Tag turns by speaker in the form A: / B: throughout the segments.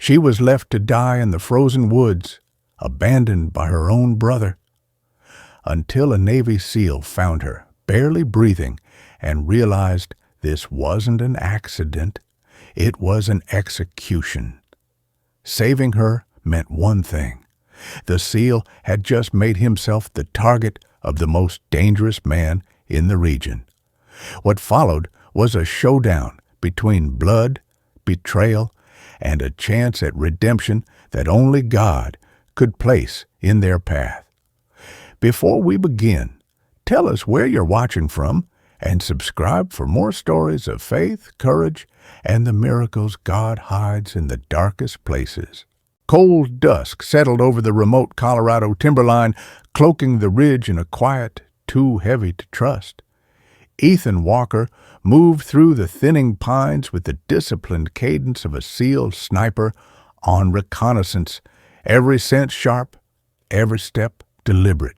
A: She was left to die in the frozen woods, abandoned by her own brother, until a Navy SEAL found her, barely breathing, and realized this wasn't an accident, it was an execution. Saving her meant one thing. The SEAL had just made himself the target of the most dangerous man in the region. What followed was a showdown between blood, betrayal, and a chance at redemption that only God could place in their path. Before we begin, tell us where you're watching from and subscribe for more stories of faith, courage, and the miracles God hides in the darkest places. Cold dusk settled over the remote Colorado timberline, cloaking the ridge in a quiet too heavy to trust. Ethan Walker moved through the thinning pines with the disciplined cadence of a SEAL sniper on reconnaissance, every sense sharp, every step deliberate.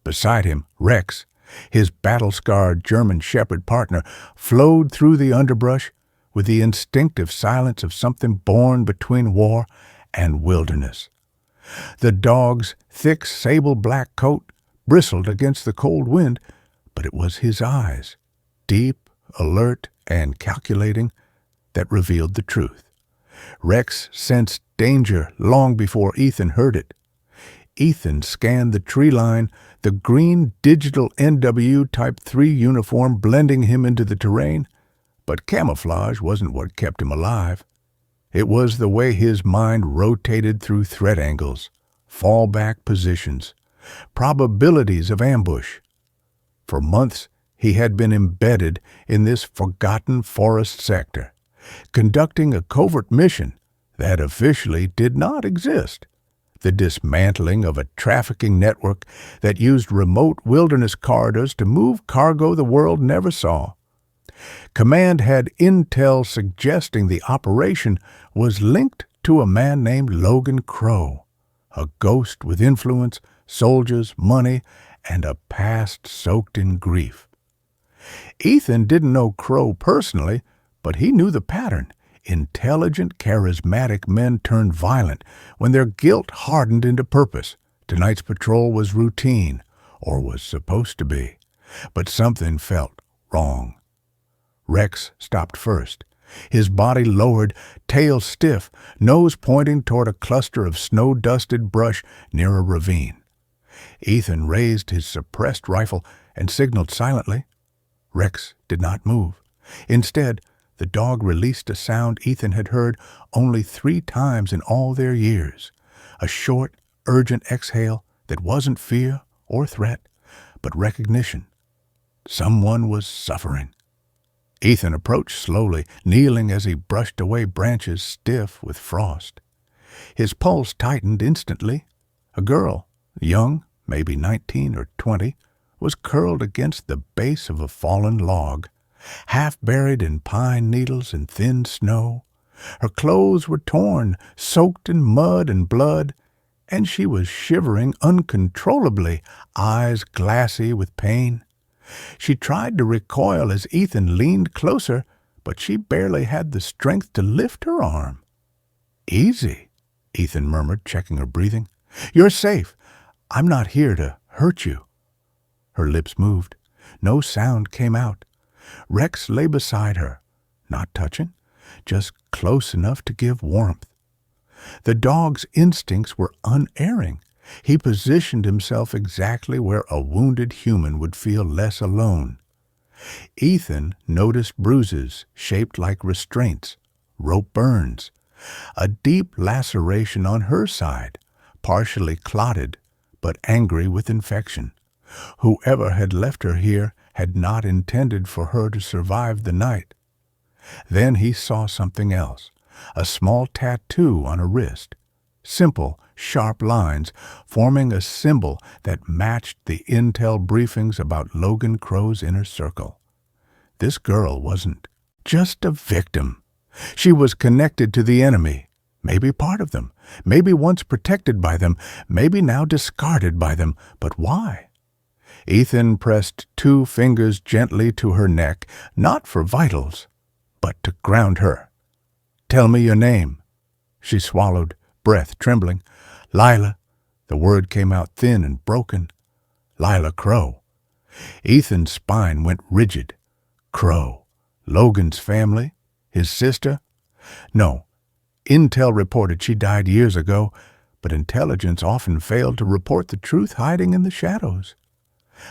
A: Beside him, Rex, his battle-scarred German Shepherd partner, flowed through the underbrush with the instinctive silence of something born between war and wilderness. The dog's thick sable-black coat bristled against the cold wind, but it was his eyes, deep, alert, and calculating, that revealed the truth. Rex sensed danger long before Ethan heard it. Ethan scanned the tree line, the green digital NW Type 3 uniform blending him into the terrain, but camouflage wasn't what kept him alive. It was the way his mind rotated through threat angles, fallback positions, probabilities of ambush. For months, he had been embedded in this forgotten forest sector, conducting a covert mission that officially did not exist. The dismantling of a trafficking network that used remote wilderness corridors to move cargo the world never saw. Command had intel suggesting the operation was linked to a man named Logan Crow, a ghost with influence, soldiers, money, and a past soaked in grief. Ethan didn't know Crow personally, but he knew the pattern. Intelligent, charismatic men turned violent when their guilt hardened into purpose. Tonight's patrol was routine, or was supposed to be, but something felt wrong. Rex stopped first, his body lowered, tail stiff, nose pointing toward a cluster of snow-dusted brush near a ravine. Ethan raised his suppressed rifle and signaled silently. Rex did not move. Instead, the dog released a sound Ethan had heard only 3 times in all their years, a short, urgent exhale that wasn't fear or threat, but recognition. Someone was suffering. Ethan approached slowly, kneeling as he brushed away branches stiff with frost. His pulse tightened instantly. A girl, young, maybe 19 or 20, was curled against the base of a fallen log, half buried in pine needles and thin snow. Her clothes were torn, soaked in mud and blood, and she was shivering uncontrollably, eyes glassy with pain. She tried to recoil as Ethan leaned closer, but she barely had the strength to lift her arm. "Easy," Ethan murmured, checking her breathing. "You're safe. I'm not here to hurt you." Her lips moved. No sound came out. Rex lay beside her, not touching, just close enough to give warmth. The dog's instincts were unerring. He positioned himself exactly where a wounded human would feel less alone. Ethan noticed bruises shaped like restraints, rope burns, a deep laceration on her side, partially clotted, but angry with infection. Whoever had left her here had not intended for her to survive the night. Then he saw something else, a small tattoo on her wrist, simple, sharp lines forming a symbol that matched the intel briefings about Logan Crow's inner circle. This girl wasn't just a victim. She was connected to the enemy, maybe part of them, maybe once protected by them, maybe now discarded by them. But why? Ethan pressed 2 fingers gently to her neck, not for vitals, but to ground her. "Tell me your name." She swallowed, breath trembling. "Lila." The word came out thin and broken. "Lila Crow." Ethan's spine went rigid. Crow. Logan's family? His sister? No. Intel reported she died years ago, but intelligence often failed to report the truth hiding in the shadows.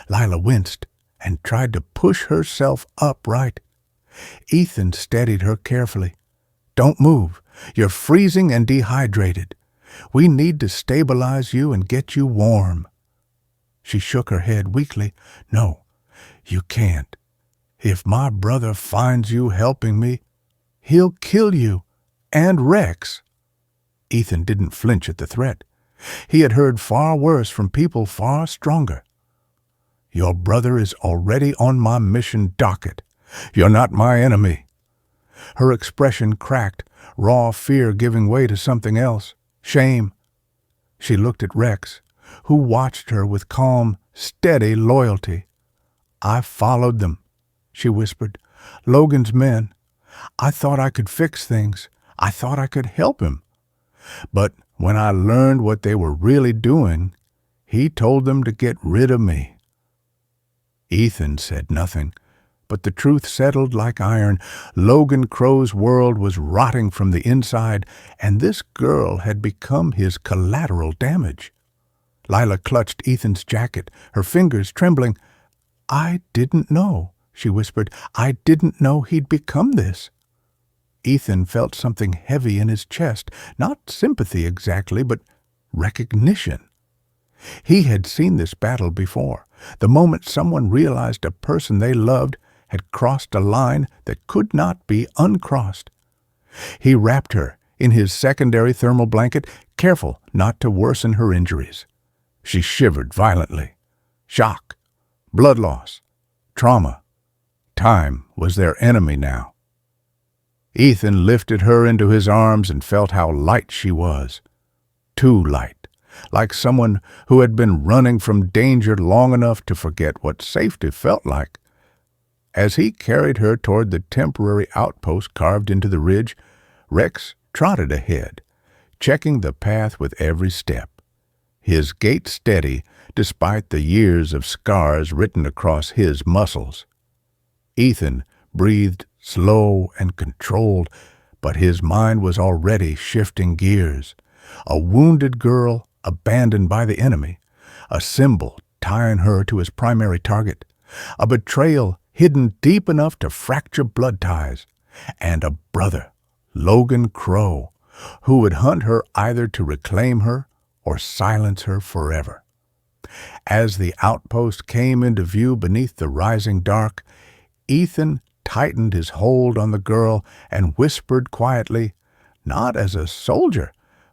A: Lila winced and tried to push herself upright. Ethan steadied her carefully. "Don't move. You're freezing and dehydrated. We need to stabilize you and get you warm." She shook her head weakly. "No, you can't. If my brother finds you helping me, he'll kill you and Rex." Ethan didn't flinch at the threat. He had heard far worse from people far stronger. "Your brother is already on my mission docket. You're not my enemy." Her expression cracked, raw fear giving way to something else, shame. She looked at Rex, who watched her with calm, steady loyalty. "I followed them," she whispered. "Logan's men. I thought I could fix things. I thought I could help him. But when I learned what they were really doing, he told them to get rid of me." Ethan said nothing, but the truth settled like iron. Logan Crow's world was rotting from the inside, and this girl had become his collateral damage. Lila clutched Ethan's jacket, her fingers trembling. "I didn't know," she whispered. "I didn't know he'd become this." Ethan felt something heavy in his chest, not sympathy exactly, but recognition. He had seen this battle before, the moment someone realized a person they loved had crossed a line that could not be uncrossed. He wrapped her in his secondary thermal blanket, careful not to worsen her injuries. She shivered violently. Shock, blood loss, trauma. Time was their enemy now. Ethan lifted her into his arms and felt how light she was. Too light, like someone who had been running from danger long enough to forget what safety felt like. As he carried her toward the temporary outpost carved into the ridge, Rex trotted ahead, checking the path with every step, his gait steady despite the years of scars written across his muscles. Ethan breathed slow and controlled, but his mind was already shifting gears. A wounded girl abandoned by the enemy, a symbol tying her to his primary target, a betrayal hidden deep enough to fracture blood ties, and a brother, Logan Crow, who would hunt her either to reclaim her or silence her forever. As the outpost came into view beneath the rising dark, Ethan tightened his hold on the girl and whispered quietly, not as a soldier,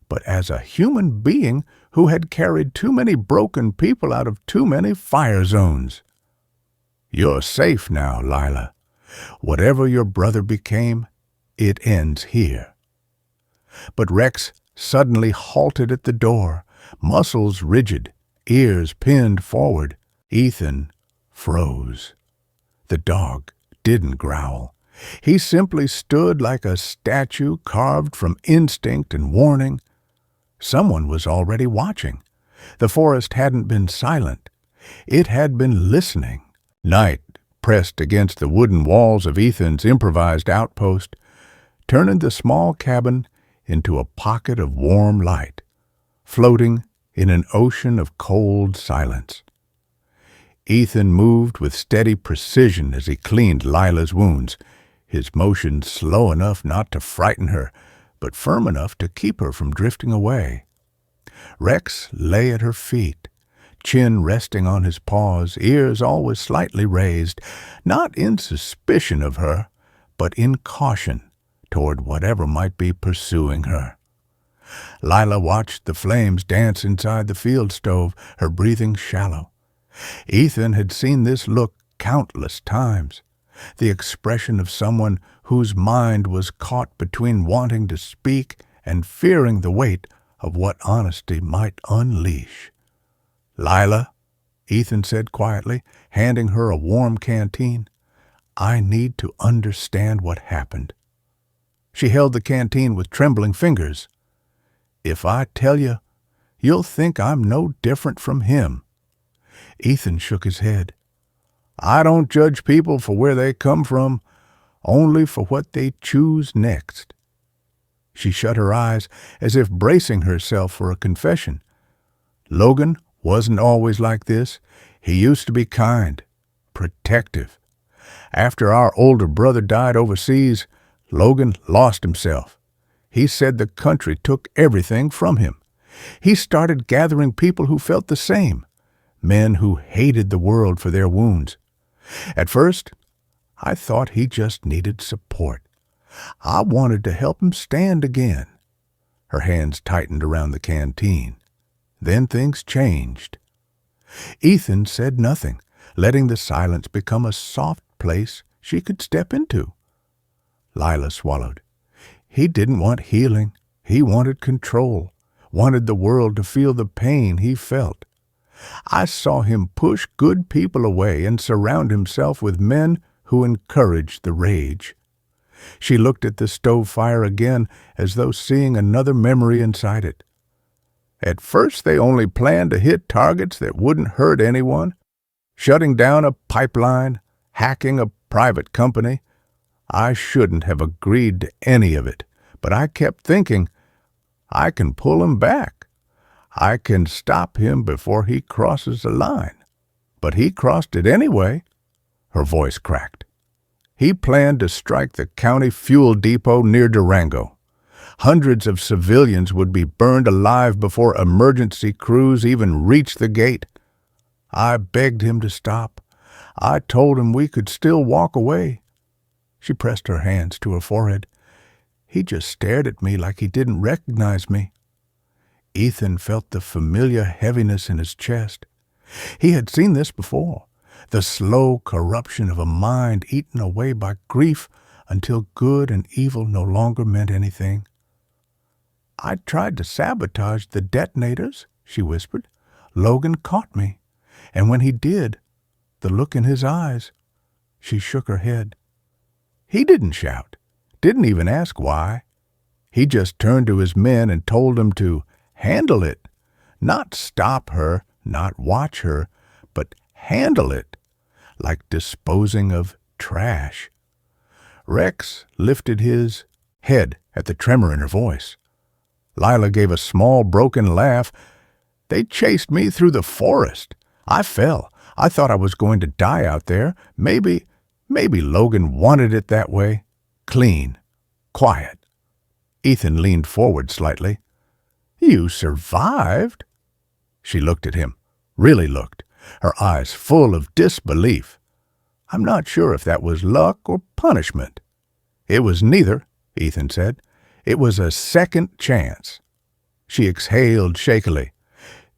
A: but as a human being who had carried too many broken people out of too many fire zones. "You're safe now, Lila. Whatever your brother became, it ends here." But Rex suddenly halted at the door, muscles rigid, ears pinned forward. Ethan froze. The dog didn't growl. He simply stood like a statue carved from instinct and warning. Someone was already watching. The forest hadn't been silent. It had been listening. Night pressed against the wooden walls of Ethan's improvised outpost, turning the small cabin into a pocket of warm light, floating in an ocean of cold silence. Ethan moved with steady precision as he cleaned Lila's wounds, his motion slow enough not to frighten her, but firm enough to keep her from drifting away. Rex lay at her feet, chin resting on his paws, ears always slightly raised, not in suspicion of her, but in caution toward whatever might be pursuing her. Lila watched the flames dance inside the field stove, her breathing shallow. Ethan had seen this look countless times, the expression of someone whose mind was caught between wanting to speak and fearing the weight of what honesty might unleash. "Lila," Ethan said quietly, handing her a warm canteen, "I need to understand what happened." She held the canteen with trembling fingers. If I tell you, you'll think I'm no different from him." Ethan shook his head. "I don't judge people for where they come from, only for what they choose next." She shut her eyes as if bracing herself for a confession. "Logan wasn't always like this. He used to be kind, protective. After our older brother died overseas, Logan lost himself. He said the country took everything from him. He started gathering people who felt the same, men who hated the world for their wounds. At first, I thought he just needed support. I wanted to help him stand again." Her hands tightened around the canteen. Then things changed. Ethan said nothing, letting the silence become a soft place she could step into. Lila swallowed. He didn't want healing. He wanted control, wanted the world to feel the pain he felt. I saw him push good people away and surround himself with men who encouraged the rage. She looked at the stove fire again as though seeing another memory inside it. At first they only planned to hit targets that wouldn't hurt anyone. Shutting down a pipeline, hacking a private company. I shouldn't have agreed to any of it, but I kept thinking, I can pull him back. I can stop him before he crosses the line. But he crossed it anyway. Her voice cracked. He planned to strike the county fuel depot near Durango. Hundreds of civilians would be burned alive before emergency crews even reached the gate. I begged him to stop. I told him we could still walk away. She pressed her hands to her forehead. He just stared at me like he didn't recognize me. Ethan felt the familiar heaviness in his chest. He had seen this before, the slow corruption of a mind eaten away by grief until good and evil no longer meant anything. "I tried to sabotage the detonators," she whispered. "Logan caught me, and when he did, the look in his eyes." She shook her head. "He didn't shout, didn't even ask why. He just turned to his men and told them to handle it. Not stop her, not watch her, but handle it, like disposing of trash." Rex lifted his head at the tremor in her voice. Lila gave a small, broken laugh. "They chased me through the forest. I fell. I thought I was going to die out there. Maybe Logan wanted it that way. Clean. Quiet." Ethan leaned forward slightly. "You survived?" She looked at him, really looked, her eyes full of disbelief. "I'm not sure if that was luck or punishment." "It was neither," Ethan said. "It was a second chance." She exhaled shakily.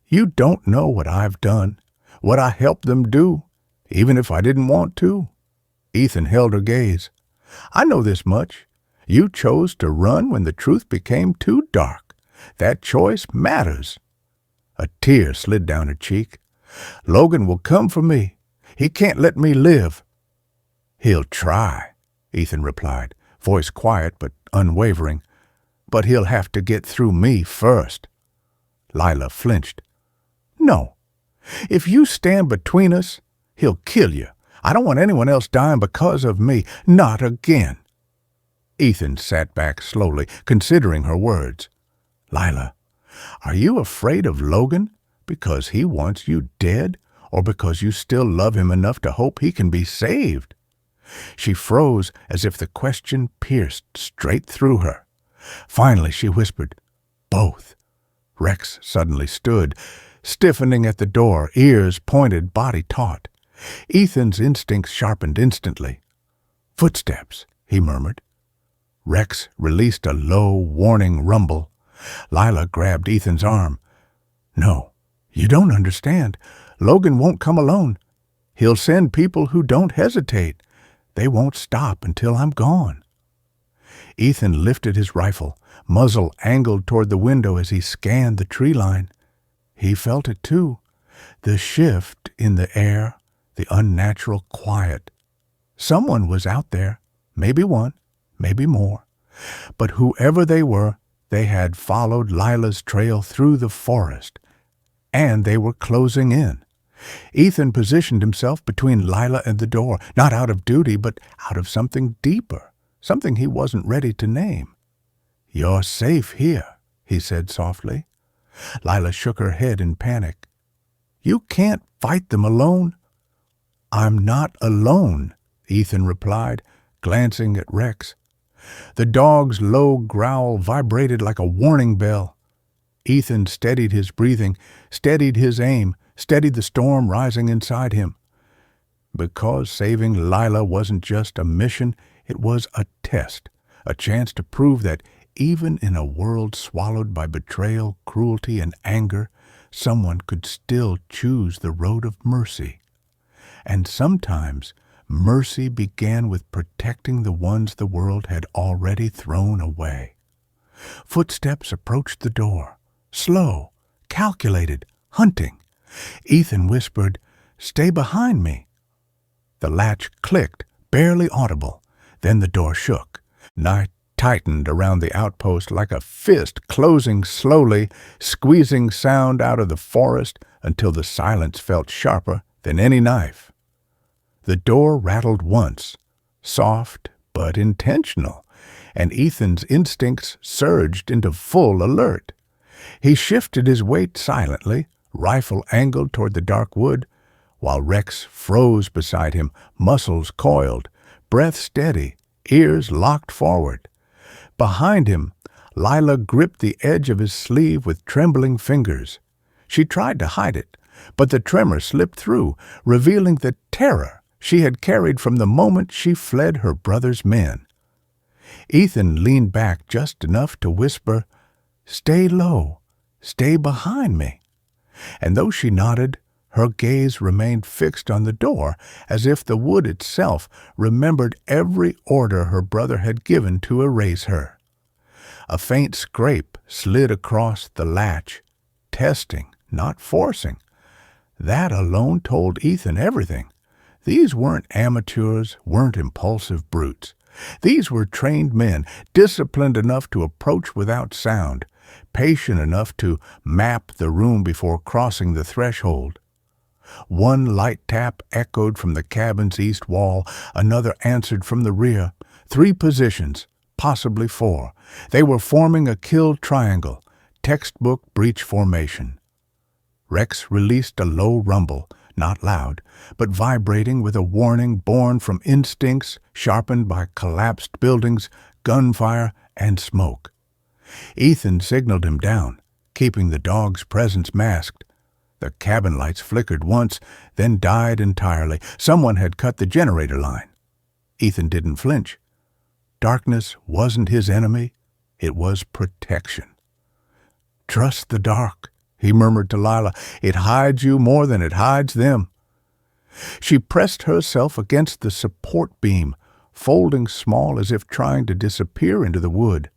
A: "You don't know what I've done, what I helped them do, even if I didn't want to." Ethan held her gaze. "I know this much. You chose to run when the truth became too dark. That choice matters." A tear slid down her cheek. "Logan will come for me. He can't let me live." "He'll try," Ethan replied, voice quiet but unwavering. "But he'll have to get through me first." Lila flinched. "No. If you stand between us, he'll kill you. I don't want anyone else dying because of me. Not again." Ethan sat back slowly, considering her words. "Lila, are you afraid of Logan because he wants you dead, or because you still love him enough to hope he can be saved?" She froze as if the question pierced straight through her. Finally she whispered, "Both." Rex suddenly stood, stiffening at the door, ears pointed, body taut. Ethan's instincts sharpened instantly. "Footsteps," he murmured. Rex released a low, warning rumble. Lila grabbed Ethan's arm. "No, you don't understand. Logan won't come alone. He'll send people who don't hesitate. They won't stop until I'm gone." Ethan lifted his rifle, muzzle angled toward the window as he scanned the tree line. He felt it too, the shift in the air, the unnatural quiet. Someone was out there, maybe one, maybe more. But whoever they were, They had followed Lila's trail through the forest, and they were closing in. Ethan positioned himself between Lila and the door, not out of duty, but out of something deeper, something he wasn't ready to name. "You're safe here," he said softly. Lila shook her head in panic. "You can't fight them alone." "I'm not alone," Ethan replied, glancing at Rex. The dog's low growl vibrated like a warning bell. Ethan steadied his breathing, steadied his aim, steadied the storm rising inside him. Because saving Lila wasn't just a mission, it was a test, a chance to prove that even in a world swallowed by betrayal, cruelty, and anger, someone could still choose the road of mercy. And sometimes mercy began with protecting the ones the world had already thrown away. Footsteps approached the door, slow, calculated, hunting. Ethan whispered, "Stay behind me." The latch clicked, barely audible. Then the door shook. Night tightened around the outpost like a fist closing slowly, squeezing sound out of the forest until the silence felt sharper than any knife. The door rattled once, soft but intentional, and Ethan's instincts surged into full alert. He shifted his weight silently, rifle angled toward the dark wood, while Rex froze beside him, muscles coiled, breath steady, ears locked forward. Behind him, Lila gripped the edge of his sleeve with trembling fingers. She tried to hide it, but the tremor slipped through, revealing the terror she had carried from the moment she fled her brother's men. Ethan leaned back just enough to whisper, "Stay low, stay behind me." And though she nodded, her gaze remained fixed on the door, as if the wood itself remembered every order her brother had given to erase her. A faint scrape slid across the latch, testing, not forcing. That alone told Ethan everything. These weren't amateurs, weren't impulsive brutes. These were trained men, disciplined enough to approach without sound, patient enough to map the room before crossing the threshold. One light tap echoed from the cabin's east wall, another answered from the rear. 3 positions, possibly 4. They were forming a kill triangle, textbook breach formation. Rex released a low rumble, not loud, but vibrating with a warning born from instincts sharpened by collapsed buildings, gunfire, and smoke. Ethan signaled him down, keeping the dog's presence masked. The cabin lights flickered once, then died entirely. Someone had cut the generator line. Ethan didn't flinch. Darkness wasn't his enemy. It was protection. "Trust the dark," he murmured to Lila. "It hides you more than it hides them." She pressed herself against the support beam, folding small as if trying to disappear into the wood.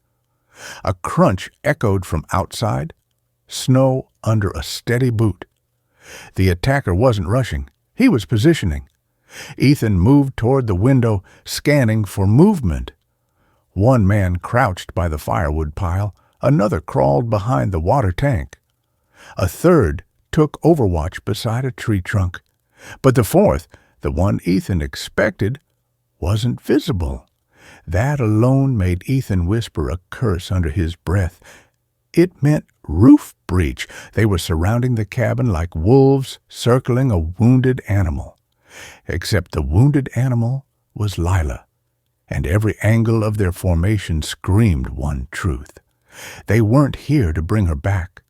A: A crunch echoed from outside, snow under a steady boot. The attacker wasn't rushing. He was positioning. Ethan moved toward the window, scanning for movement. One man crouched by the firewood pile. Another crawled behind the water tank. A third took overwatch beside a tree trunk. But the fourth, the one Ethan expected, wasn't visible. That alone made Ethan whisper a curse under his breath. It meant roof breach. They were surrounding the cabin like wolves circling a wounded animal. Except the wounded animal was Lila, and every angle of their formation screamed one truth. They weren't here to bring her back.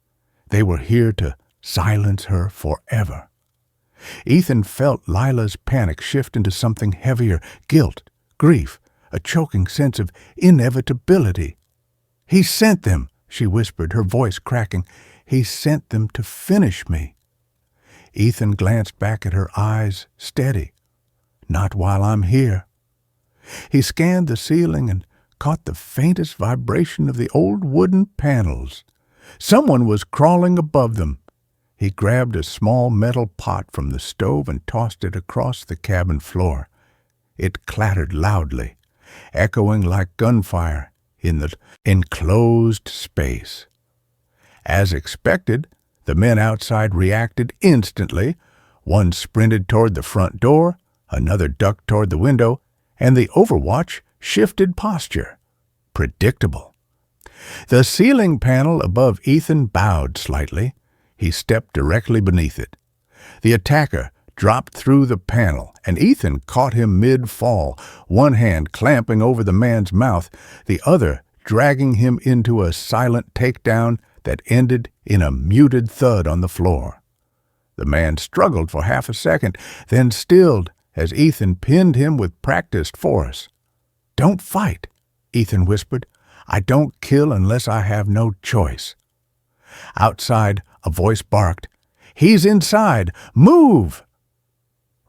A: They were here to silence her forever. Ethan felt Lila's panic shift into something heavier, guilt, grief, a choking sense of inevitability. "He sent them," she whispered, her voice cracking. "He sent them to finish me." Ethan glanced back at her eyes, steady. "Not while I'm here." He scanned the ceiling and caught the faintest vibration of the old wooden panels. Someone was crawling above them. He grabbed a small metal pot from the stove and tossed it across the cabin floor. It clattered loudly, echoing like gunfire in the enclosed space. As expected, the men outside reacted instantly. One sprinted toward the front door, another ducked toward the window, and the Overwatch shifted posture. Predictable. The ceiling panel above Ethan bowed slightly. He stepped directly beneath it. The attacker dropped through the panel, and Ethan caught him mid-fall, one hand clamping over the man's mouth, the other dragging him into a silent takedown that ended in a muted thud on the floor. The man struggled for half a second, then stilled as Ethan pinned him with practiced force. "Don't fight," Ethan whispered. "I don't kill unless I have no choice." Outside, a voice barked, "He's inside! Move!"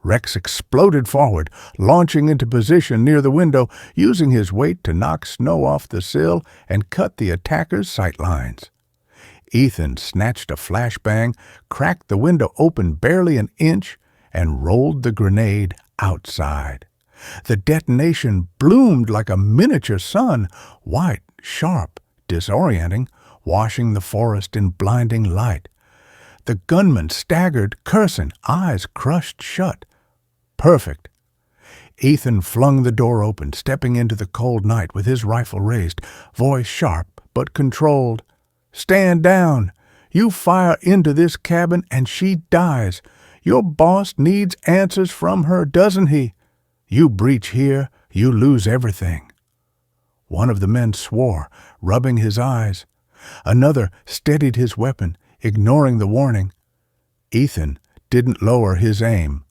A: Rex exploded forward, launching into position near the window, using his weight to knock snow off the sill and cut the attacker's sightlines. Ethan snatched a flashbang, cracked the window open barely an inch, and rolled the grenade outside. The detonation bloomed like a miniature sun, white, sharp, disorienting, washing the forest in blinding light. The gunman staggered, cursing, eyes crushed shut. Perfect. Ethan flung the door open, stepping into the cold night with his rifle raised, voice sharp but controlled. "Stand down. You fire into this cabin and she dies. Your boss needs answers from her, doesn't he? You breach here, you lose everything." One of the men swore, rubbing his eyes. Another steadied his weapon, ignoring the warning. Ethan didn't lower his aim.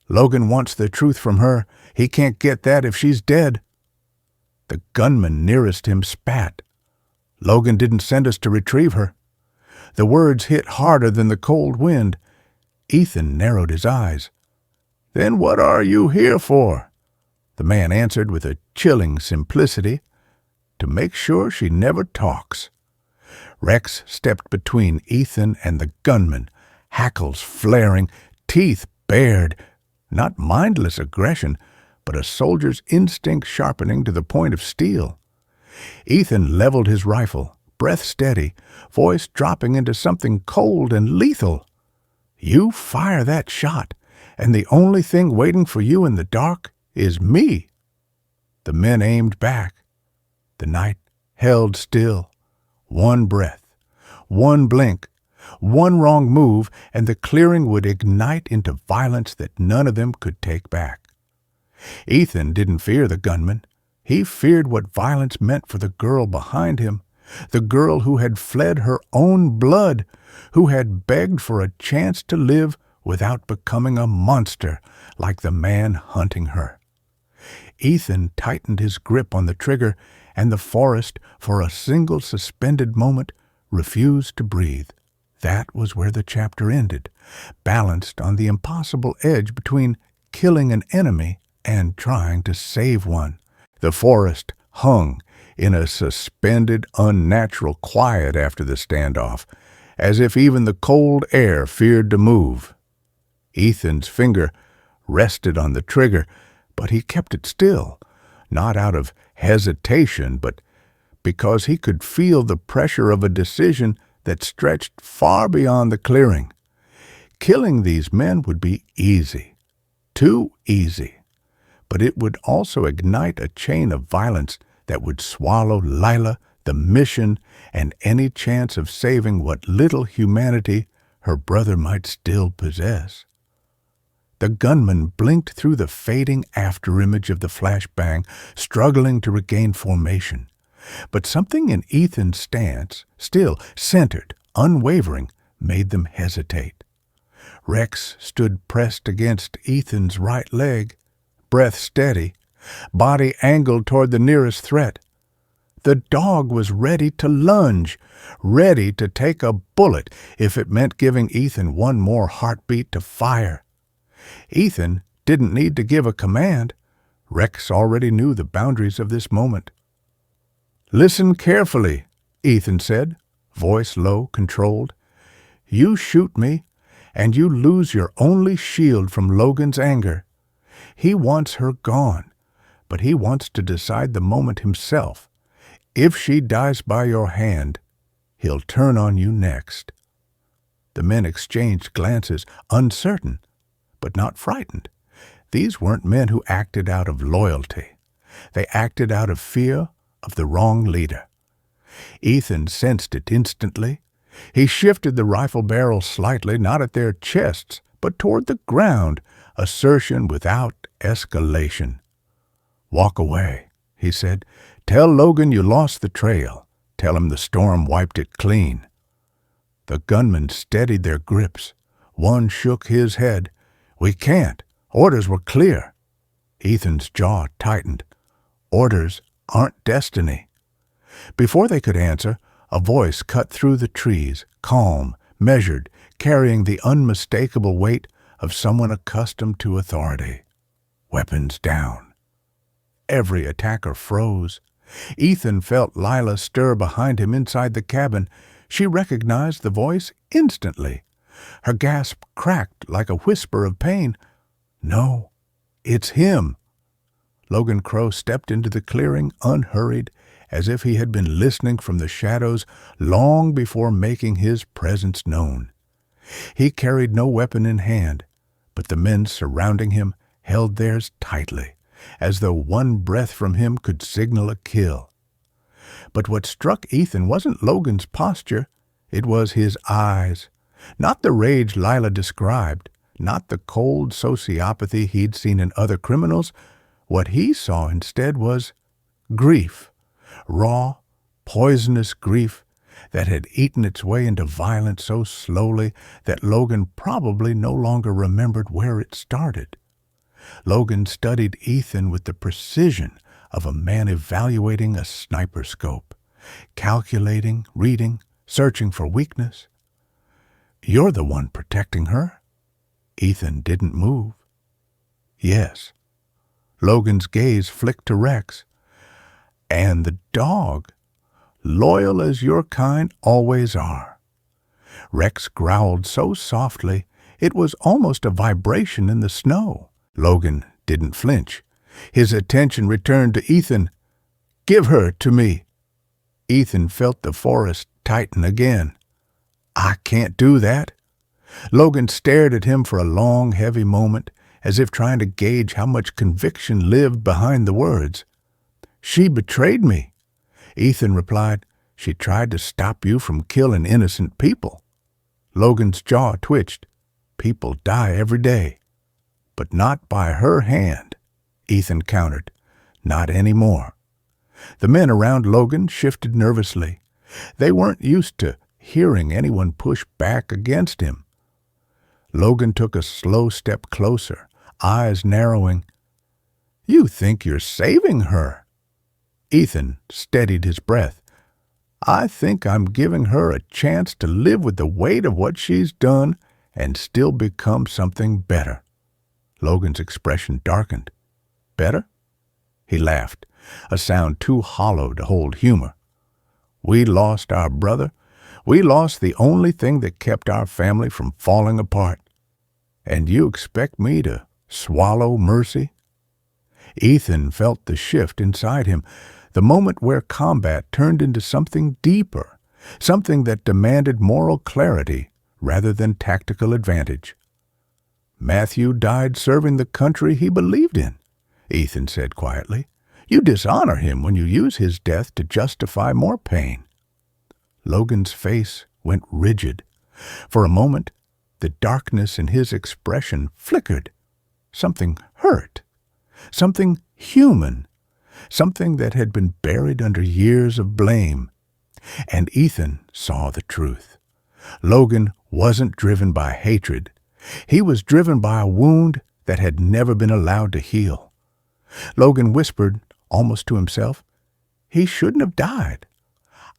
A: "Logan wants the truth from her. He can't get that if she's dead." The gunman nearest him spat. "Logan didn't send us to retrieve her." The words hit harder than the cold wind. Ethan narrowed his eyes. "Then what are you here for?" The man answered with a chilling simplicity. "To make sure she never talks." Rex stepped between Ethan and the gunman, hackles flaring, teeth bared. Not mindless aggression, but a soldier's instinct sharpening to the point of steel. Ethan leveled his rifle, breath steady, voice dropping into something cold and lethal. "You fire that shot, and the only thing waiting for you in the dark is me." The men aimed back. The night held still. One breath, one blink, one wrong move, and the clearing would ignite into violence that none of them could take back. Ethan didn't fear the gunman. He feared what violence meant for the girl behind him, the girl who had fled her own blood, who had begged for a chance to live without becoming a monster like the man hunting her. Ethan tightened his grip on the trigger, and the forest, for a single suspended moment, refused to breathe. That was where the chapter ended, balanced on the impossible edge between killing an enemy and trying to save one. The forest hung in a suspended, unnatural quiet after the standoff, as if even the cold air feared to move. Ethan's finger rested on the trigger, but he kept it still, not out of hesitation, but because he could feel the pressure of a decision that stretched far beyond the clearing. Killing these men would be easy, too easy, but it would also ignite a chain of violence that would swallow Lila, the mission, and any chance of saving what little humanity her brother might still possess. The gunman blinked through the fading afterimage of the flashbang, struggling to regain formation. But something in Ethan's stance, still centered, unwavering, made them hesitate. Rex stood pressed against Ethan's right leg, breath steady, body angled toward the nearest threat. The dog was ready to lunge, ready to take a bullet if it meant giving Ethan one more heartbeat to fire. Ethan didn't need to give a command. Rex already knew the boundaries of this moment. "Listen carefully," Ethan said, voice low, controlled. "You shoot me, and you lose your only shield from Logan's anger. He wants her gone, but he wants to decide the moment himself. If she dies by your hand, he'll turn on you next." The men exchanged glances, uncertain, but not frightened. These weren't men who acted out of loyalty. They acted out of fear of the wrong leader. Ethan sensed it instantly. He shifted the rifle barrel slightly, not at their chests, but toward the ground, assertion without escalation. "Walk away," he said. "Tell Logan you lost the trail. Tell him the storm wiped it clean." The gunmen steadied their grips. One shook his head. "We can't. Orders were clear." Ethan's jaw tightened. "Orders aren't destiny." Before they could answer, a voice cut through the trees, calm, measured, carrying the unmistakable weight of someone accustomed to authority. "Weapons down." Every attacker froze. Ethan felt Lila stir behind him inside the cabin. She recognized the voice instantly. Her gasp cracked like a whisper of pain. "No, it's him." Logan Crow stepped into the clearing unhurried, as if he had been listening from the shadows long before making his presence known. He carried no weapon in hand, but the men surrounding him held theirs tightly, as though one breath from him could signal a kill. But what struck Ethan wasn't Logan's posture, it was his eyes. Not the rage Lila described, not the cold sociopathy he'd seen in other criminals. What he saw instead was grief, raw, poisonous grief that had eaten its way into violence so slowly that Logan probably no longer remembered where it started. Logan studied Ethan with the precision of a man evaluating a sniper scope, calculating, reading, searching for weakness. "You're the one protecting her." Ethan didn't move. "Yes." Logan's gaze flicked to Rex. "And the dog, loyal as your kind always are." Rex growled so softly it was almost a vibration in the snow. Logan didn't flinch. His attention returned to Ethan. "Give her to me." Ethan felt the forest tighten again. "I can't do that." Logan stared at him for a long, heavy moment, as if trying to gauge how much conviction lived behind the words. "She betrayed me." Ethan replied, "She tried to stop you from killing innocent people." Logan's jaw twitched. "People die every day." "But not by her hand," Ethan countered. "Not anymore." The men around Logan shifted nervously. They weren't used to hearing anyone push back against him. Logan took a slow step closer, eyes narrowing. "You think you're saving her?" Ethan steadied his breath. "I think I'm giving her a chance to live with the weight of what she's done and still become something better." Logan's expression darkened. "Better?" He laughed, a sound too hollow to hold humor. "We lost our brother. We lost the only thing that kept our family from falling apart. And you expect me to swallow mercy?" Ethan felt the shift inside him, the moment where combat turned into something deeper, something that demanded moral clarity rather than tactical advantage. "Matthew died serving the country he believed in," Ethan said quietly. "You dishonor him when you use his death to justify more pain." Logan's face went rigid. For a moment, the darkness in his expression flickered. Something hurt. Something human. Something that had been buried under years of blame. And Ethan saw the truth. Logan wasn't driven by hatred. He was driven by a wound that had never been allowed to heal. Logan whispered, almost to himself, "He shouldn't have died.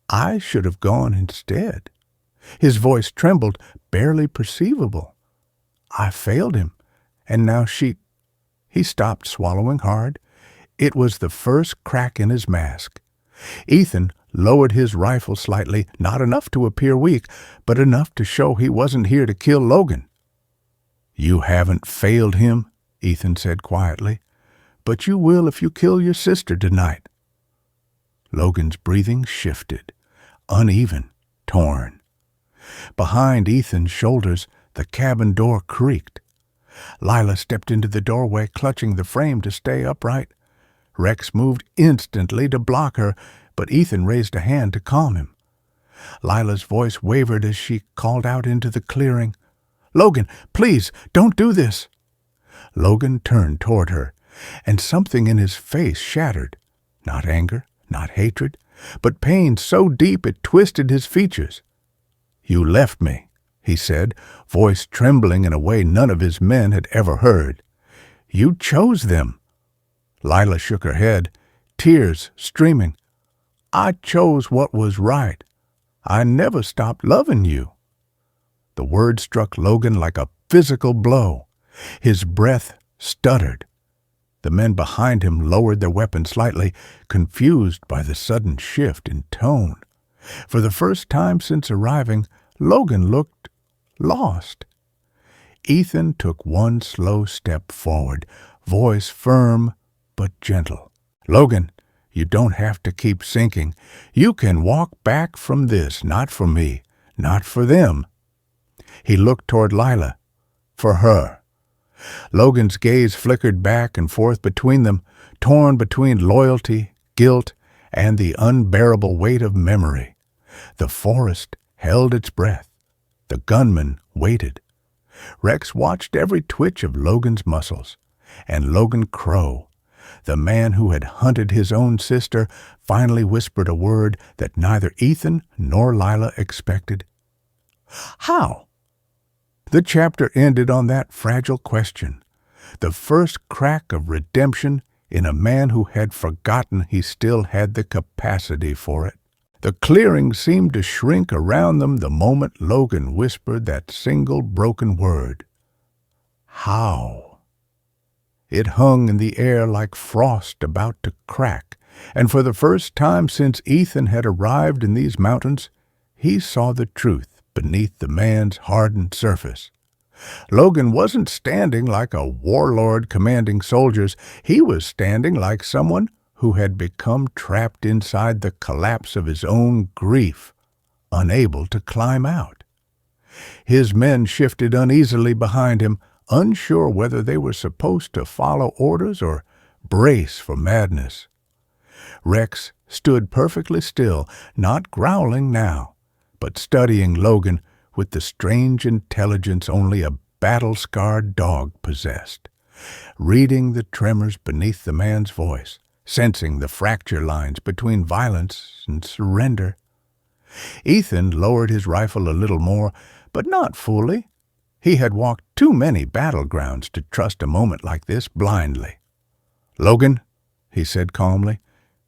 A: I should have gone instead." His voice trembled, barely perceivable. "I failed him, and now she—" He stopped, swallowing hard. It was the first crack in his mask. Ethan lowered his rifle slightly, not enough to appear weak, but enough to show he wasn't here to kill Logan. "You haven't failed him," Ethan said quietly, "but you will if you kill your sister tonight." Logan's breathing shifted, uneven, torn. Behind Ethan's shoulders, the cabin door creaked. Lila stepped into the doorway, clutching the frame to stay upright. Rex moved instantly to block her, but Ethan raised a hand to calm him. Lila's voice wavered as she called out into the clearing, "Logan, please, don't do this!" Logan turned toward her, and something in his face shattered. Not anger, not hatred, but pain so deep it twisted his features. "You left me," he said, voice trembling in a way none of his men had ever heard. "You chose them." Lila shook her head, tears streaming. "I chose what was right. I never stopped loving you." The word struck Logan like a physical blow. His breath stuttered. The men behind him lowered their weapons slightly, confused by the sudden shift in tone. For the first time since arriving, Logan looked lost. Ethan took one slow step forward, voice firm but gentle. "Logan, you don't have to keep sinking. You can walk back from this, not for me, not for them." He looked toward Lila. For her. Logan's gaze flickered back and forth between them, torn between loyalty, guilt, and the unbearable weight of memory. The forest held its breath. The gunman waited. Rex watched every twitch of Logan's muscles. And Logan Crow, the man who had hunted his own sister, finally whispered a word that neither Ethan nor Lila expected. "How?" The chapter ended on that fragile question, the first crack of redemption in a man who had forgotten he still had the capacity for it. The clearing seemed to shrink around them the moment Logan whispered that single broken word. How? It hung in the air like frost about to crack, and for the first time since Ethan had arrived in these mountains, he saw the truth beneath the man's hardened surface. Logan wasn't standing like a warlord commanding soldiers. He was standing like someone who had become trapped inside the collapse of his own grief, unable to climb out. His men shifted uneasily behind him, unsure whether they were supposed to follow orders or brace for madness. Rex stood perfectly still, not growling now, but studying Logan with the strange intelligence only a battle-scarred dog possessed, reading the tremors beneath the man's voice, sensing the fracture lines between violence and surrender. Ethan lowered his rifle a little more, but not fully. He had walked too many battlegrounds to trust a moment like this blindly. "Logan," he said calmly,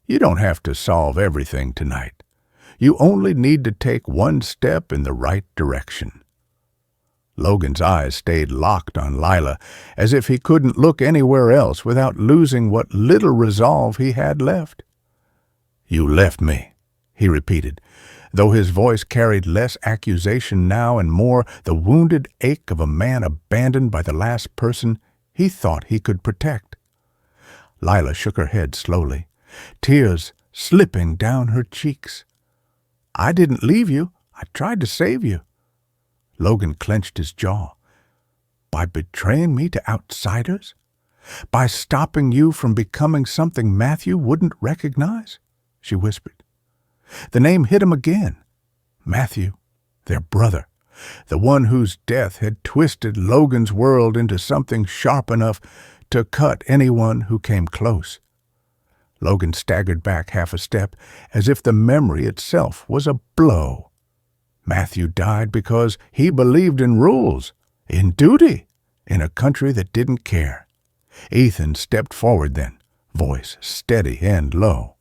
A: "you don't have to solve everything tonight. You only need to take one step in the right direction." Logan's eyes stayed locked on Lila, as if he couldn't look anywhere else without losing what little resolve he had left. "You left me," he repeated, though his voice carried less accusation now and more the wounded ache of a man abandoned by the last person he thought he could protect. Lila shook her head slowly, tears slipping down her cheeks. "I didn't leave you. I tried to save you." Logan clenched his jaw. "By betraying me to outsiders? By stopping you from becoming something Matthew wouldn't recognize?" she whispered. The name hit him again. Matthew, their brother, the one whose death had twisted Logan's world into something sharp enough to cut anyone who came close. Logan staggered back half a step, as if the memory itself was a blow. Matthew died because he believed in rules, in duty, in a country that didn't care. Ethan stepped forward then, voice steady and low.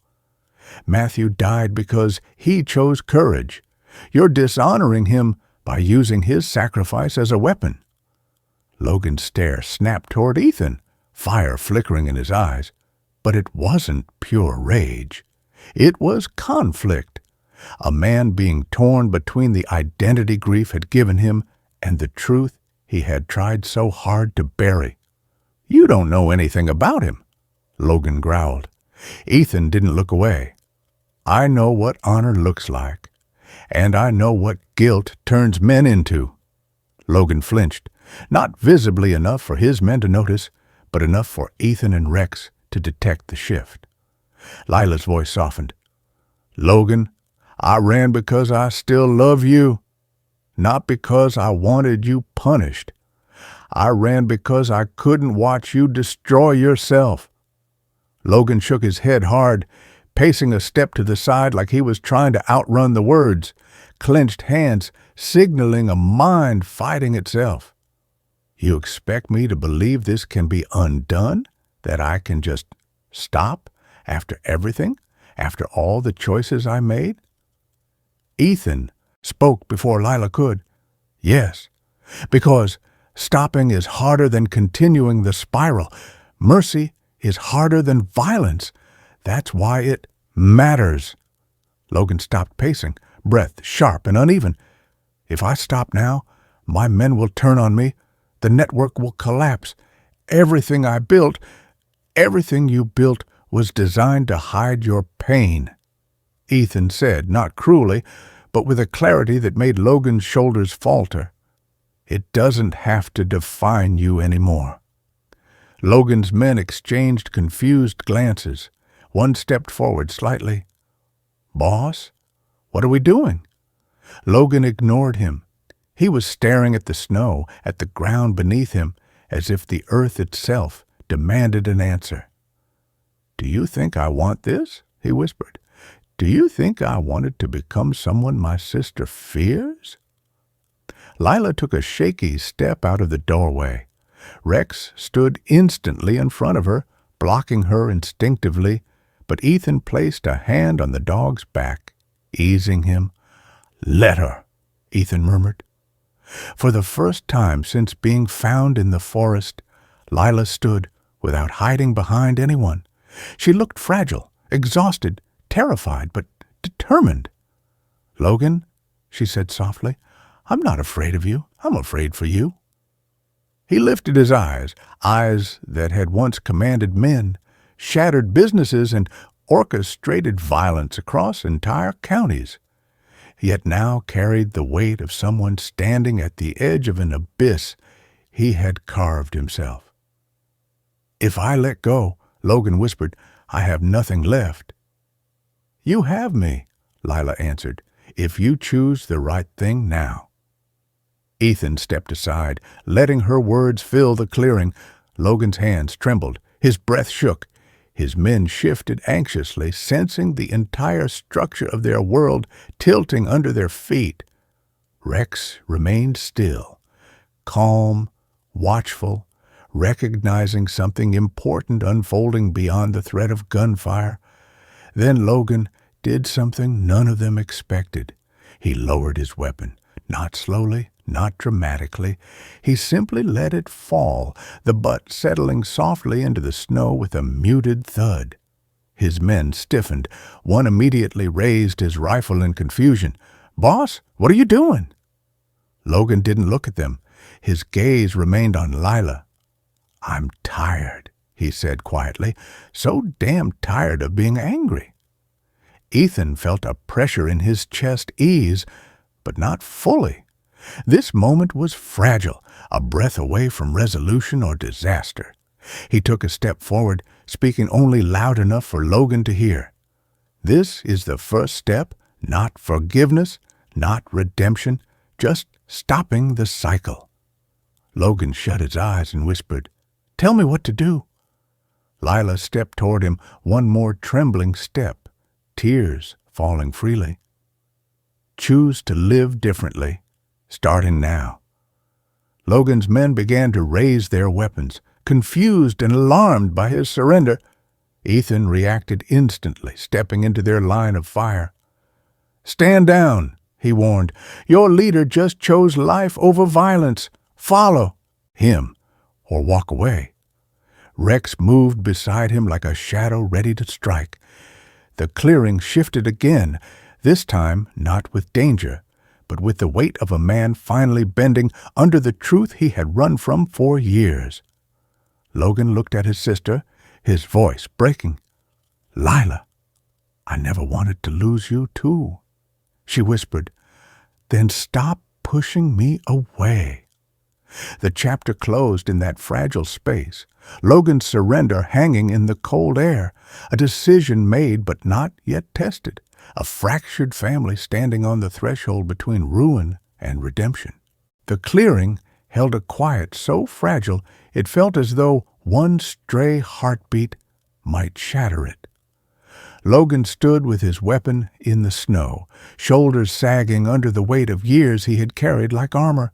A: "Matthew died because he chose courage. You're dishonoring him by using his sacrifice as a weapon." Logan's stare snapped toward Ethan, fire flickering in his eyes. But it wasn't pure rage. It was conflict. A man being torn between the identity grief had given him and the truth he had tried so hard to bury. "You don't know anything about him," Logan growled. Ethan didn't look away. I know what honor looks like, and I know what guilt turns men into." Logan flinched, not visibly enough for his men to notice, but enough for Ethan and Rex to detect the shift. Lila's voice softened. "Logan, I ran because I still love you, not because I wanted you punished. I ran because I couldn't watch you destroy yourself." Logan shook his head hard, pacing a step to the side like he was trying to outrun the words, clenched hands signaling a mind fighting itself. "You expect me to believe this can be undone? That I can just stop after everything? After all the choices I made?" Ethan spoke before Lila could. "Yes, because stopping is harder than continuing the spiral. Mercy is harder than violence. That's why it matters." Logan stopped pacing, breath sharp and uneven. "If I stop now, my men will turn on me. The network will collapse. Everything I built, everything you built, was designed to hide your pain," Ethan said, not cruelly, but with a clarity that made Logan's shoulders falter. "It doesn't have to define you anymore." Logan's men exchanged confused glances. One stepped forward slightly. "Boss, what are we doing?" Logan ignored him. He was staring at the snow, at the ground beneath him, as if the earth itself demanded an answer. "Do you think I want this?" he whispered. "Do you think I wanted to become someone my sister fears?" Lila took a shaky step out of the doorway. Rex stood instantly in front of her, blocking her instinctively, but Ethan placed a hand on the dog's back, easing him. "Let her," Ethan murmured. For the first time since being found in the forest, Lila stood without hiding behind anyone. She looked fragile, exhausted, terrified, but determined. "Logan," she said softly, "I'm not afraid of you. I'm afraid for you." He lifted his eyes that had once commanded men, shattered businesses, and orchestrated violence across entire counties, yet now carried the weight of someone standing at the edge of an abyss he had carved himself. "If I let go," Logan whispered, "I have nothing left." "You have me," Lila answered, "if you choose the right thing now." Ethan stepped aside, letting her words fill the clearing. Logan's hands trembled, his breath shook. His men shifted anxiously, sensing the entire structure of their world tilting under their feet. Rex remained still, calm, watchful, recognizing something important unfolding beyond the threat of gunfire. Then Logan did something none of them expected. He lowered his weapon, not slowly, not dramatically. He simply let it fall, the butt settling softly into the snow with a muted thud. His men stiffened. One immediately raised his rifle in confusion. "Boss, what are you doing?" Logan didn't look at them. His gaze remained on Lila. "I'm tired," he said quietly, "so damn tired of being angry." Ethan felt a pressure in his chest ease, but not fully. This moment was fragile, a breath away from resolution or disaster. He took a step forward, speaking only loud enough for Logan to hear. "This is the first step, not forgiveness, not redemption, just stopping the cycle." Logan shut his eyes and whispered, "Tell me what to do." Lila stepped toward him, one more trembling step, tears falling freely. "Choose to live differently, starting now." Logan's men began to raise their weapons, confused and alarmed by his surrender. Ethan reacted instantly, stepping into their line of fire. "Stand down," he warned. "Your leader just chose life over violence. Follow him or walk away." Rex moved beside him like a shadow ready to strike. The clearing shifted again, this time not with danger, but with the weight of a man finally bending under the truth he had run from for years. Logan looked at his sister, his voice breaking. "Lila." I never wanted to lose you, too. She whispered, Then stop pushing me away. The chapter closed in that fragile space, Logan's surrender hanging in the cold air, a decision made but not yet tested, a fractured family standing on the threshold between ruin and redemption. The clearing held a quiet so fragile it felt as though one stray heartbeat might shatter it. Logan stood with his weapon in the snow, shoulders sagging under the weight of years he had carried like armor.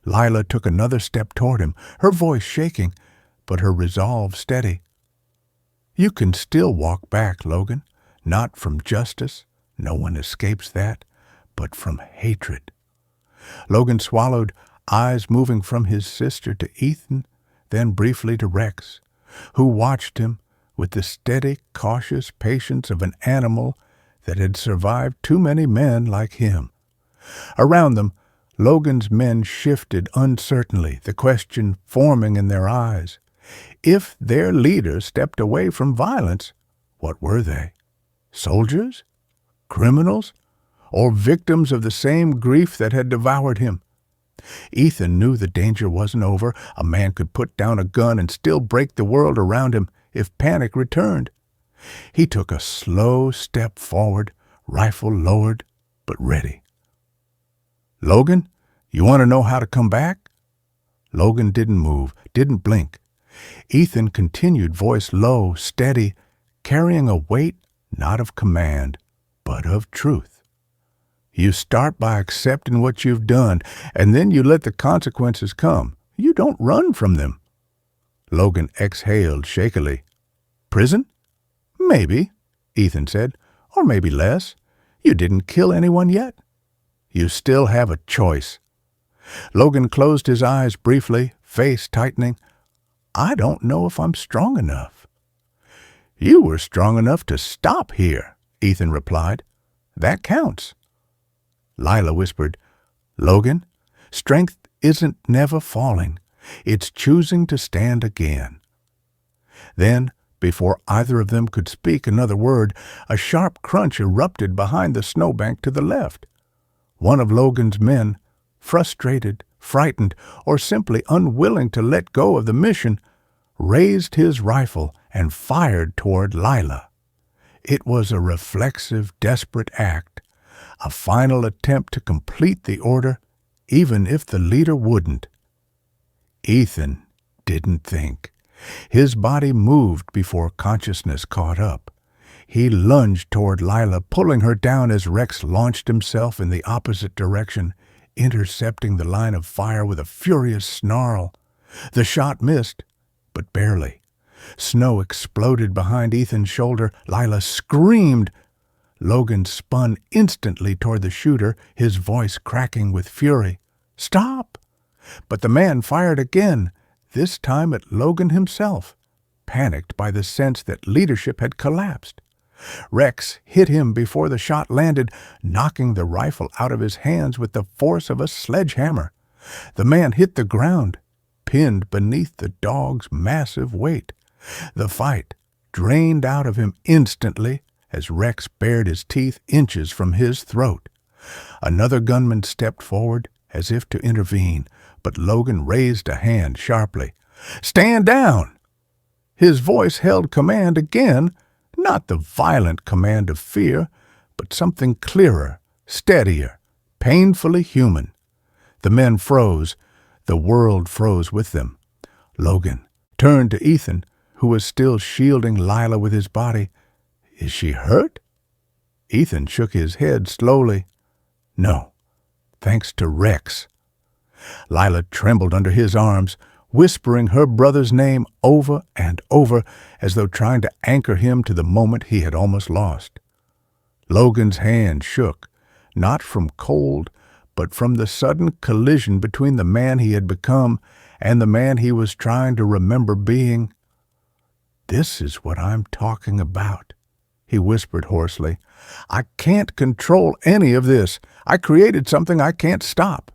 A: Lila took another step toward him, her voice shaking, but her resolve steady. You can still walk back, Logan, not from justice, no one escapes that, but from hatred. Logan swallowed, eyes moving from his sister to Ethan, then briefly to Rex, who watched him with the steady, cautious patience of an animal that had survived too many men like him. Around them, Logan's men shifted uncertainly, the question forming in their eyes. If their leader stepped away from violence, what were they? Soldiers? Criminals? Or victims of the same grief that had devoured him? Ethan knew the danger wasn't over. A man could put down a gun and still break the world around him if panic returned. He took a slow step forward, rifle lowered, but ready. Logan, you want to know how to come back? Logan didn't move, didn't blink. Ethan continued, voice low, steady, carrying a weight not of command, but of truth. You start by accepting what you've done, and then you let the consequences come. You don't run from them. Logan exhaled shakily. Prison? Maybe, Ethan said, or maybe less. You didn't kill anyone yet. You still have a choice. Logan closed his eyes briefly, face tightening. I don't know if I'm strong enough. You were strong enough to stop here, Ethan replied. That counts. Lila whispered, Logan, strength isn't never falling. It's choosing to stand again. Then, before either of them could speak another word, a sharp crunch erupted behind the snowbank to the left. One of Logan's men, frustrated, frightened, or simply unwilling to let go of the mission, raised his rifle and fired toward Lila. It was a reflexive, desperate act, a final attempt to complete the order, even if the leader wouldn't. Ethan didn't think. His body moved before consciousness caught up. He lunged toward Lila, pulling her down as Rex launched himself in the opposite direction, intercepting the line of fire with a furious snarl. The shot missed, but barely. Snow exploded behind Ethan's shoulder. Lila screamed. Logan spun instantly toward the shooter, his voice cracking with fury. Stop! But the man fired again, this time at Logan himself, panicked by the sense that leadership had collapsed. Rex hit him before the shot landed, knocking the rifle out of his hands with the force of a sledgehammer. The man hit the ground, pinned beneath the dog's massive weight. The fight drained out of him instantly as Rex bared his teeth inches from his throat. Another gunman stepped forward as if to intervene, but Logan raised a hand sharply. Stand down! His voice held command again, not the violent command of fear, but something clearer, steadier, painfully human. The men froze. The world froze with them. Logan turned to Ethan, who was still shielding Lila with his body. Is she hurt? Ethan shook his head slowly. No, thanks to Rex. Lila trembled under his arms, whispering her brother's name over and over as though trying to anchor him to the moment he had almost lost. Logan's hand shook, not from cold, but from the sudden collision between the man he had become and the man he was trying to remember being. This is what I'm talking about, he whispered hoarsely. I can't control any of this. I created something I can't stop.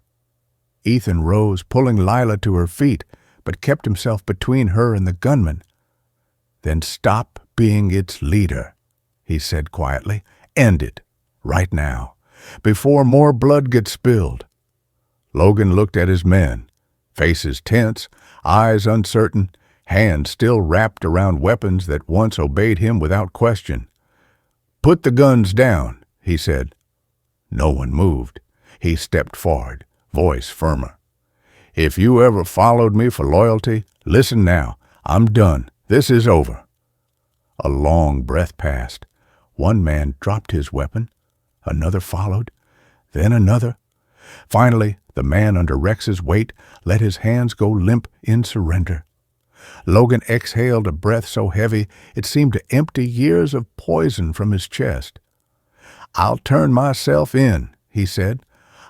A: Ethan rose, pulling Lila to her feet, but kept himself between her and the gunman. Then stop being its leader, he said quietly. End it, right now, before more blood gets spilled. Logan looked at his men, faces tense, eyes uncertain, hands still wrapped around weapons that once obeyed him without question. Put the guns down, he said. No one moved. He stepped forward, voice firmer. If you ever followed me for loyalty, listen now. I'm done. This is over. A long breath passed. One man dropped his weapon. Another followed. Then another. Finally, the man under Rex's weight let his hands go limp in surrender. Logan exhaled a breath so heavy it seemed to empty years of poison from his chest. I'll turn myself in, he said.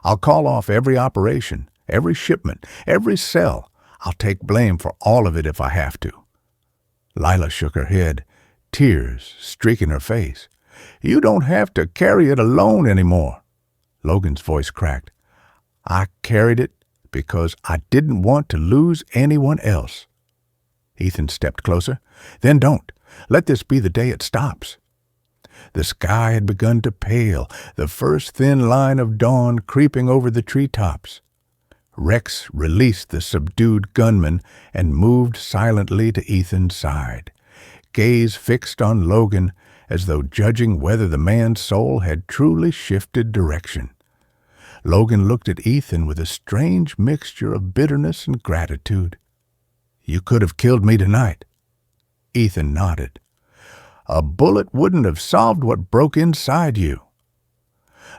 A: I'll call off every operation, every shipment, every cell. I'll take blame for all of it if I have to. Lila shook her head, tears streaking her face. You don't have to carry it alone anymore. Logan's voice cracked. I carried it because I didn't want to lose anyone else. Ethan stepped closer. Then don't. Let this be the day it stops. The sky had begun to pale, the first thin line of dawn creeping over the treetops. Rex released the subdued gunman and moved silently to Ethan's side, gaze fixed on Logan as though judging whether the man's soul had truly shifted direction. Logan looked at Ethan with a strange mixture of bitterness and gratitude. You could have killed me tonight. Ethan nodded. A bullet wouldn't have solved what broke inside you.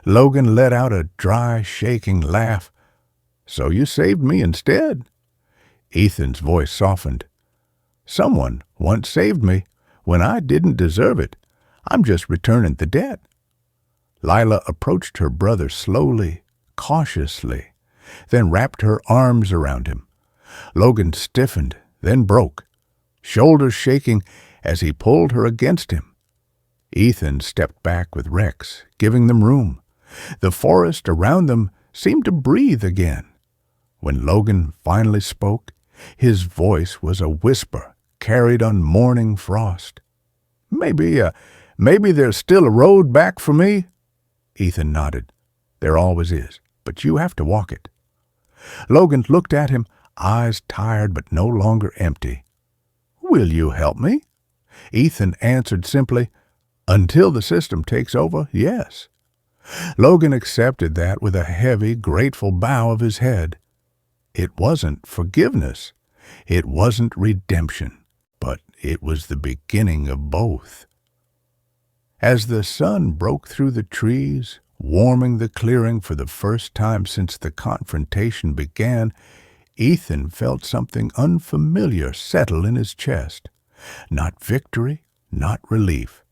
A: Logan let out a dry, shaking laugh. So you saved me instead? Ethan's voice softened. Someone once saved me when I didn't deserve it. I'm just returning the debt. Lila approached her brother slowly, cautiously, then wrapped her arms around him. Logan stiffened, then broke, shoulders shaking as he pulled her against him. Ethan stepped back with Rex, giving them room. The forest around them seemed to breathe again. When Logan finally spoke, his voice was a whisper carried on morning frost. Maybe there's still a road back for me? Ethan nodded. There always is, but you have to walk it. Logan looked at him, eyes tired but no longer empty. Will you help me? Ethan answered simply, until the system takes over, yes. Logan accepted that with a heavy, grateful bow of his head. It wasn't forgiveness. It wasn't redemption, but it was the beginning of both. As the sun broke through the trees, warming the clearing for the first time since the confrontation began, Ethan felt something unfamiliar settle in his chest. Not victory, not relief,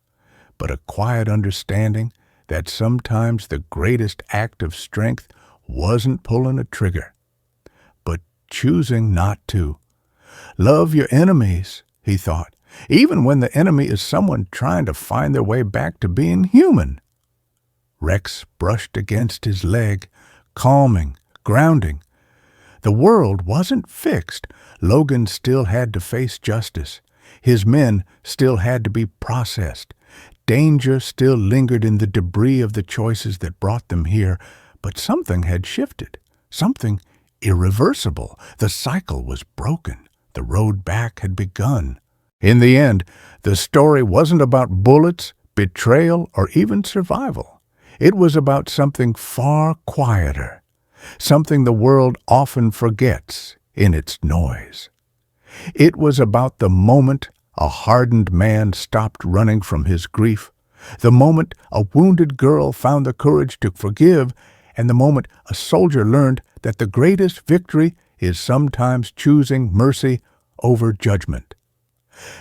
A: but a quiet understanding that sometimes the greatest act of strength wasn't pulling a trigger, but choosing not to. Love your enemies, he thought, even when the enemy is someone trying to find their way back to being human. Rex brushed against his leg, calming, grounding. The world wasn't fixed. Logan still had to face justice. His men still had to be processed. Danger still lingered in the debris of the choices that brought them here, but something had shifted, something irreversible. The cycle was broken. The road back had begun. In the end, the story wasn't about bullets, betrayal, or even survival. It was about something far quieter, something the world often forgets in its noise. It was about the moment a hardened man stopped running from his grief, the moment a wounded girl found the courage to forgive, and the moment a soldier learned that the greatest victory is sometimes choosing mercy over judgment.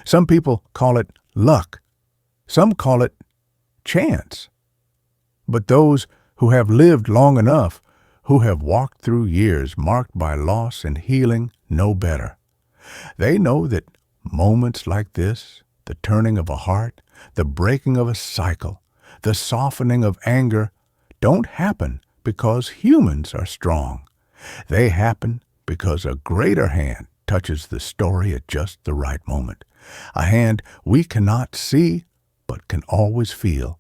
A: Some people call it luck. Some call it chance. But those who have lived long enough, who have walked through years marked by loss and healing, know better. They know that moments like this, the turning of a heart, the breaking of a cycle, the softening of anger, don't happen because humans are strong. They happen because a greater hand touches the story at just the right moment. A hand we cannot see, but can always feel,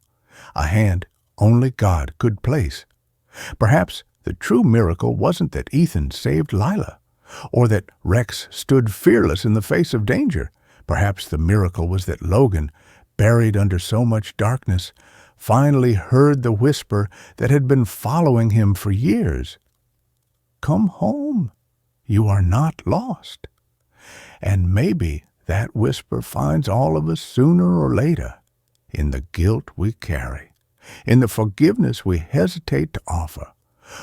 A: a hand only God could place. Perhaps the true miracle wasn't that Ethan saved Lila, or that Rex stood fearless in the face of danger. Perhaps the miracle was that Logan, buried under so much darkness, finally heard the whisper that had been following him for years. Come home. You are not lost. And maybe that whisper finds all of us sooner or later in the guilt we carry, in the forgiveness we hesitate to offer,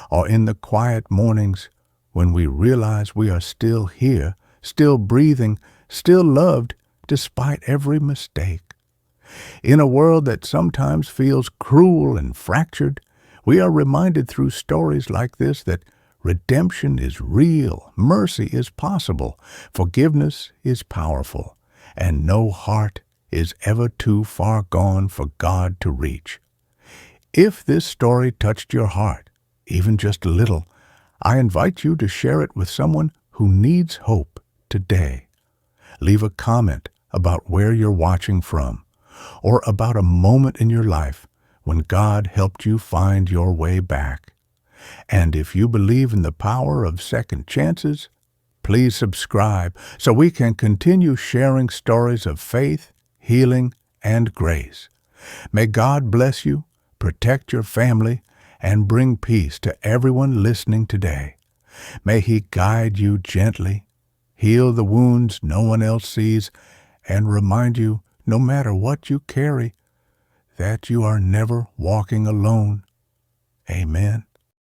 A: or in the quiet mornings when we realize we are still here, still breathing, still loved despite every mistake. In a world that sometimes feels cruel and fractured, we are reminded through stories like this that redemption is real, mercy is possible, forgiveness is powerful, and no heart is ever too far gone for God to reach. If this story touched your heart, even just a little, I invite you to share it with someone who needs hope today. Leave a comment about where you're watching from, or about a moment in your life when God helped you find your way back. And if you believe in the power of second chances, please subscribe so we can continue sharing stories of faith, healing, and grace. May God bless you, protect your family, and bring peace to everyone listening today. May He guide you gently, heal the wounds no one else sees, and remind you, no matter what you carry, that you are never walking alone. Amen.